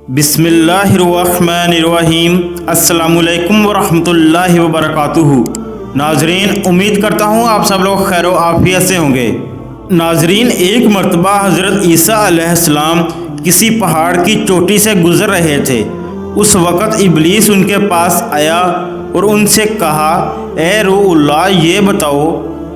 بسم اللہ الرحمن الرحیم۔ السلام علیکم ورحمۃ اللہ وبرکاتہ۔ ناظرین، امید کرتا ہوں آپ سب لوگ خیر و عافیت سے ہوں گے۔ ناظرین، ایک مرتبہ حضرت عیسیٰ علیہ السلام کسی پہاڑ کی چوٹی سے گزر رہے تھے۔ اس وقت ابلیس ان کے پاس آیا اور ان سے کہا، اے روح اللہ، یہ بتاؤ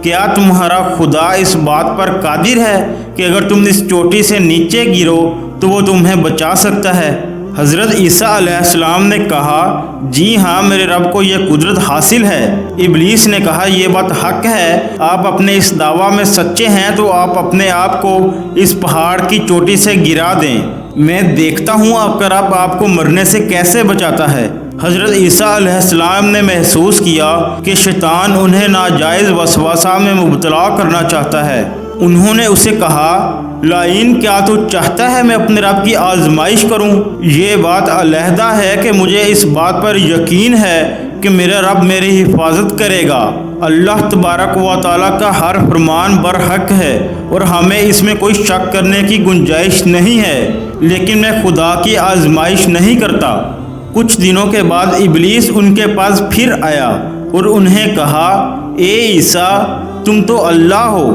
کیا تمہارا خدا اس بات پر قادر ہے کہ اگر تم اس چوٹی سے نیچے گرو تو وہ تمہیں بچا سکتا ہے؟ حضرت عیسیٰ علیہ السلام نے کہا، جی ہاں، میرے رب کو یہ قدرت حاصل ہے۔ ابلیس نے کہا، یہ بات حق ہے، آپ اپنے اس دعویٰ میں سچے ہیں تو آپ اپنے آپ کو اس پہاڑ کی چوٹی سے گرا دیں، میں دیکھتا ہوں آپ کا رب آپ کو مرنے سے کیسے بچاتا ہے۔ حضرت عیسیٰ علیہ السلام نے محسوس کیا کہ شیطان انہیں ناجائز وسوسہ میں مبتلا کرنا چاہتا ہے۔ انہوں نے اسے کہا، لعین، کیا تو چاہتا ہے میں اپنے رب کی آزمائش کروں؟ یہ بات علیحدہ ہے کہ مجھے اس بات پر یقین ہے کہ میرا رب میری حفاظت کرے گا۔ اللہ تبارک و تعالیٰ کا ہر فرمان برحق ہے اور ہمیں اس میں کوئی شک کرنے کی گنجائش نہیں ہے، لیکن میں خدا کی آزمائش نہیں کرتا۔ کچھ دنوں کے بعد ابلیس ان کے پاس پھر آیا اور انہیں کہا، اے عیسیٰ، تم تو اللہ ہو،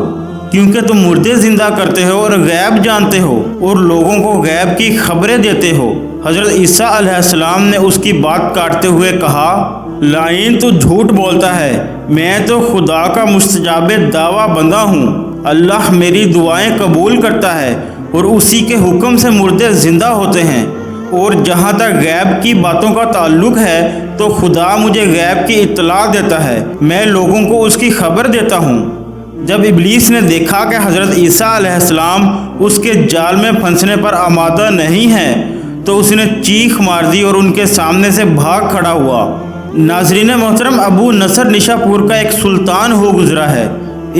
کیونکہ تم مردے زندہ کرتے ہو اور غیب جانتے ہو اور لوگوں کو غیب کی خبریں دیتے ہو۔ حضرت عیسیٰ علیہ السلام نے اس کی بات کاٹتے ہوئے کہا، لعین، تو جھوٹ بولتا ہے، میں تو خدا کا مستجاب دعویٰ بندہ ہوں۔ اللہ میری دعائیں قبول کرتا ہے اور اسی کے حکم سے مردے زندہ ہوتے ہیں، اور جہاں تک غیب کی باتوں کا تعلق ہے تو خدا مجھے غیب کی اطلاع دیتا ہے، میں لوگوں کو اس کی خبر دیتا ہوں۔ جب ابلیس نے دیکھا کہ حضرت عیسیٰ علیہ السلام اس کے جال میں پھنسنے پر آمادہ نہیں ہے تو اس نے چیخ مار دی اور ان کے سامنے سے بھاگ کھڑا ہوا۔ ناظرین محترم، ابو نصر نشا پور کا ایک سلطان ہو گزرا ہے۔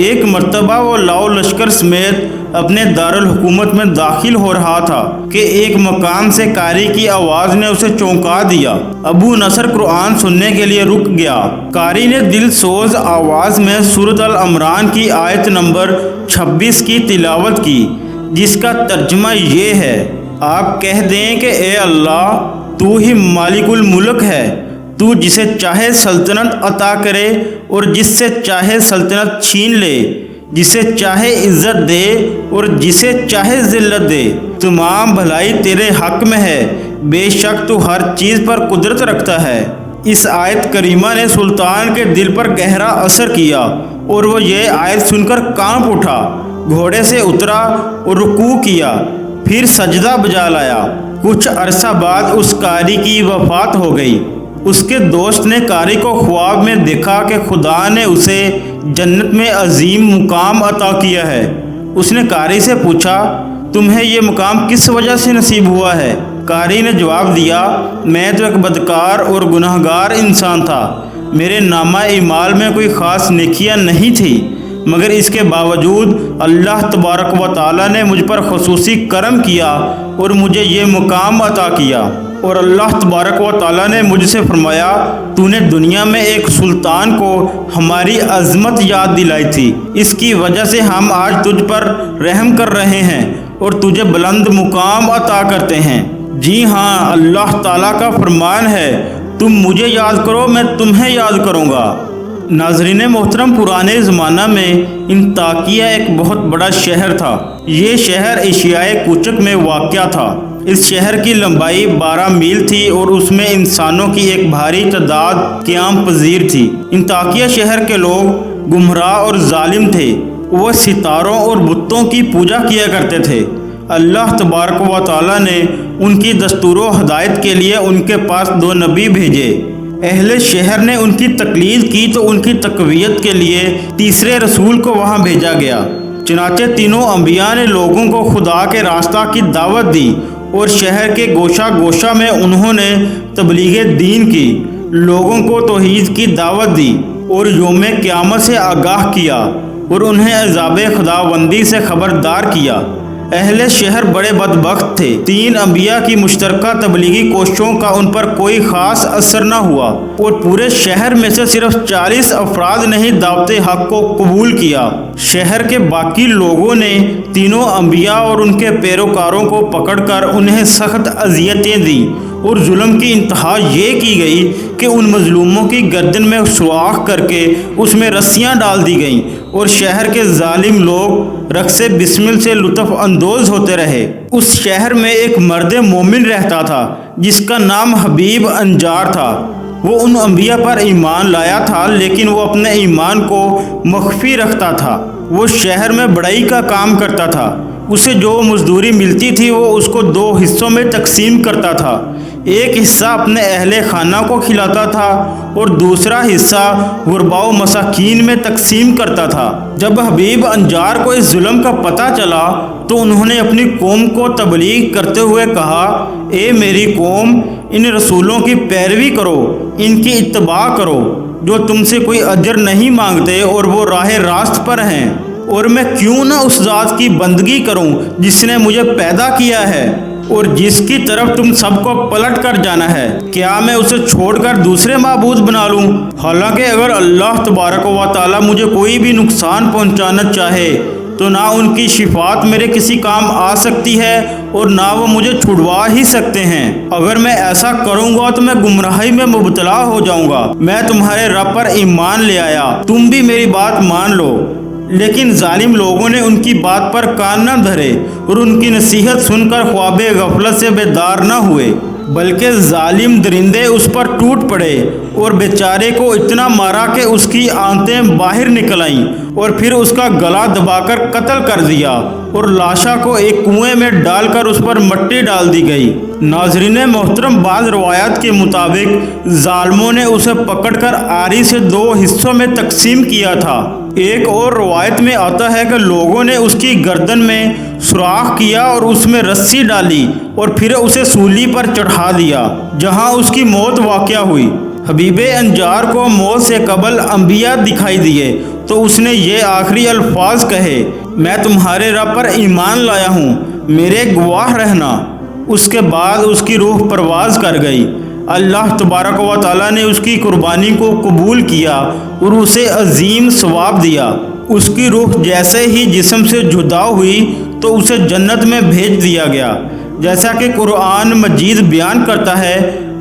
ایک مرتبہ وہ لاؤ لشکر سمیت اپنے دارالحکومت میں داخل ہو رہا تھا کہ ایک مقام سے قاری کی آواز نے اسے چونکا دیا۔ ابو نصر قرآن سننے کے لیے رک گیا۔ قاری نے دل سوز آواز میں سورۃ العمران کی آیت نمبر 26 کی تلاوت کی، جس کا ترجمہ یہ ہے، آپ کہہ دیں کہ اے اللہ، تو ہی مالک الملک ہے، تو جسے چاہے سلطنت عطا کرے اور جس سے چاہے سلطنت چھین لے، جسے چاہے عزت دے اور جسے چاہے ذلت دے، تمام بھلائی تیرے حق میں ہے، بے شک تو ہر چیز پر قدرت رکھتا ہے۔ اس آیت کریمہ نے سلطان کے دل پر گہرا اثر کیا اور وہ یہ آیت سن کر کانپ اٹھا، گھوڑے سے اترا اور رکوع کیا، پھر سجدہ بجا لایا۔ کچھ عرصہ بعد اس قاری کی وفات ہو گئی۔ اس کے دوست نے قاری کو خواب میں دیکھا کہ خدا نے اسے جنت میں عظیم مقام عطا کیا ہے۔ اس نے قاری سے پوچھا، تمہیں یہ مقام کس وجہ سے نصیب ہوا ہے؟ قاری نے جواب دیا، میں تو ایک بدکار اور گناہگار انسان تھا، میرے نامہ اعمال میں کوئی خاص نیکیاں نہیں تھی، مگر اس کے باوجود اللہ تبارک و تعالیٰ نے مجھ پر خصوصی کرم کیا اور مجھے یہ مقام عطا کیا۔ اور اللہ تبارک و تعالیٰ نے مجھ سے فرمایا، تو نے دنیا میں ایک سلطان کو ہماری عظمت یاد دلائی تھی، اس کی وجہ سے ہم آج تجھ پر رحم کر رہے ہیں اور تجھے بلند مقام عطا کرتے ہیں۔ جی ہاں، اللہ تعالیٰ کا فرمان ہے، تم مجھے یاد کرو، میں تمہیں یاد کروں گا۔ ناظرین محترم، پرانے زمانہ میں انطاکیہ ایک بہت بڑا شہر تھا۔ یہ شہر ایشیائے کوچک میں واقع تھا۔ اس شہر کی لمبائی 12 میل تھی اور اس میں انسانوں کی ایک بھاری تعداد قیام پذیر تھی۔ انطاکیہ شہر کے لوگ گمراہ اور ظالم تھے، وہ ستاروں اور بتوں کی پوجا کیا کرتے تھے۔ اللہ تبارک و تعالیٰ نے ان کی دستور و ہدایت کے لیے ان کے پاس 2 نبی بھیجے۔ اہل شہر نے ان کی تقلید کی تو ان کی تقویت کے لیے تیسرے رسول کو وہاں بھیجا گیا۔ چنانچہ تینوں انبیاء نے لوگوں کو خدا کے راستہ کی دعوت دی اور شہر کے گوشہ گوشہ میں انہوں نے تبلیغ دین کی، لوگوں کو توحید کی دعوت دی اور یوم قیامت سے آگاہ کیا اور انہیں عذاب خداوندی سے خبردار کیا۔ اہل شہر بڑے بدبخت تھے۔ 3 انبیاء کی مشترکہ تبلیغی کوششوں کا ان پر کوئی خاص اثر نہ ہوا اور پورے شہر میں سے صرف 40 افراد نے ہی دعوت حق کو قبول کیا۔ شہر کے باقی لوگوں نے تینوں انبیاء اور ان کے پیروکاروں کو پکڑ کر انہیں سخت اذیتیں دیں اور ظلم کی انتہا یہ کی گئی کہ ان مظلوموں کی گردن میں سوراخ کر کے اس میں رسیاں ڈال دی گئیں اور شہر کے ظالم لوگ رقص بسمل سے لطف اندوز ہوتے رہے۔ اس شہر میں ایک مرد مومن رہتا تھا جس کا نام حبیب انجار تھا۔ وہ ان انبیاء پر ایمان لایا تھا لیکن وہ اپنے ایمان کو مخفی رکھتا تھا۔ وہ شہر میں بڑائی کا کام کرتا تھا۔ اسے جو مزدوری ملتی تھی وہ اس کو 2 حصوں میں تقسیم کرتا تھا۔ ایک حصہ اپنے اہل خانہ کو کھلاتا تھا اور دوسرا حصہ غرباء و مساکین میں تقسیم کرتا تھا۔ جب حبیب انجار کو اس ظلم کا پتہ چلا تو انہوں نے اپنی قوم کو تبلیغ کرتے ہوئے کہا، اے میری قوم، ان رسولوں کی پیروی کرو، ان کی اتباع کرو جو تم سے کوئی اجر نہیں مانگتے اور وہ راہ راست پر ہیں، اور میں کیوں نہ اس ذات کی بندگی کروں جس نے مجھے پیدا کیا ہے اور جس کی طرف تم سب کو پلٹ کر جانا ہے۔ کیا میں اسے چھوڑ کر دوسرے معبود بنا لوں؟ حالانکہ اگر اللہ تبارک و تعالی مجھے کوئی بھی نقصان پہنچانا چاہے تو نہ ان کی شفاعت میرے کسی کام آ سکتی ہے اور نہ وہ مجھے چھڑوا ہی سکتے ہیں۔ اگر میں ایسا کروں گا تو میں گمراہی میں مبتلا ہو جاؤں گا۔ میں تمہارے رب پر ایمان لے آیا، تم بھی میری بات مان لو۔ لیکن ظالم لوگوں نے ان کی بات پر کان نہ دھرے اور ان کی نصیحت سن کر خواب غفلت سے بیدار نہ ہوئے، بلکہ ظالم درندے اس پر ٹوٹ پڑے اور بیچارے کو اتنا مارا کہ اس کی آنتیں باہر نکل آئیں اور پھر اس کا گلا دبا کر قتل کر دیا اور لاشا کو ایک کنویں میں ڈال کر اس پر مٹی ڈال دی گئی۔ ناظرین محترم، بعض روایات کے مطابق ظالموں نے اسے پکڑ کر آری سے 2 حصوں میں تقسیم کیا تھا۔ ایک اور روایت میں آتا ہے کہ لوگوں نے اس کی گردن میں سوراخ کیا اور اس میں رسی ڈالی اور پھر اسے سولی پر چڑھا دیا جہاں اس کی موت واقع ہوئی۔ حبیب انجار کو موت سے قبل انبیاء دکھائی دیے تو اس نے یہ آخری الفاظ کہے، میں تمہارے رب پر ایمان لایا ہوں، میرے گواہ رہنا۔ اس کے بعد اس کی روح پرواز کر گئی۔ اللہ تبارک و تعالیٰ نے اس کی قربانی کو قبول کیا اور اسے عظیم ثواب دیا۔ اس کی روح جیسے ہی جسم سے جدا ہوئی تو اسے جنت میں بھیج دیا گیا۔ جیسا کہ قرآن مجید بیان کرتا ہے،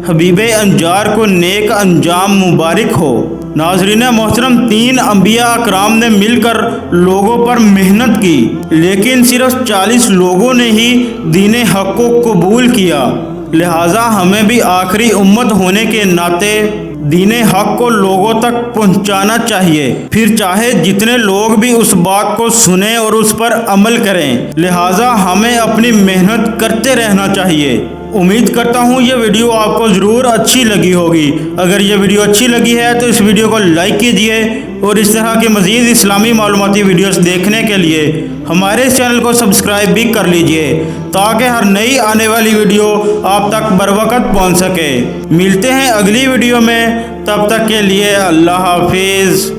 حبیب انجار کو نیک انجام مبارک ہو۔ ناظرین محترم، 3 انبیاء اکرام نے مل کر لوگوں پر محنت کی لیکن صرف 40 لوگوں نے ہی دین حق کو قبول کیا۔ لہٰذا ہمیں بھی آخری امت ہونے کے ناطے دین حق کو لوگوں تک پہنچانا چاہیے، پھر چاہے جتنے لوگ بھی اس بات کو سنیں اور اس پر عمل کریں۔ لہٰذا ہمیں اپنی محنت کرتے رہنا چاہیے۔ امید کرتا ہوں یہ ویڈیو آپ کو ضرور اچھی لگی ہوگی۔ اگر یہ ویڈیو اچھی لگی ہے تو اس ویڈیو کو لائک کیجئے اور اس طرح کے مزید اسلامی معلوماتی ویڈیوز دیکھنے کے لیے ہمارے اس چینل کو سبسکرائب بھی کر لیجئے تاکہ ہر نئی آنے والی ویڈیو آپ تک بروقت پہنچ سکے۔ ملتے ہیں اگلی ویڈیو میں، تب تک کے لیے اللہ حافظ۔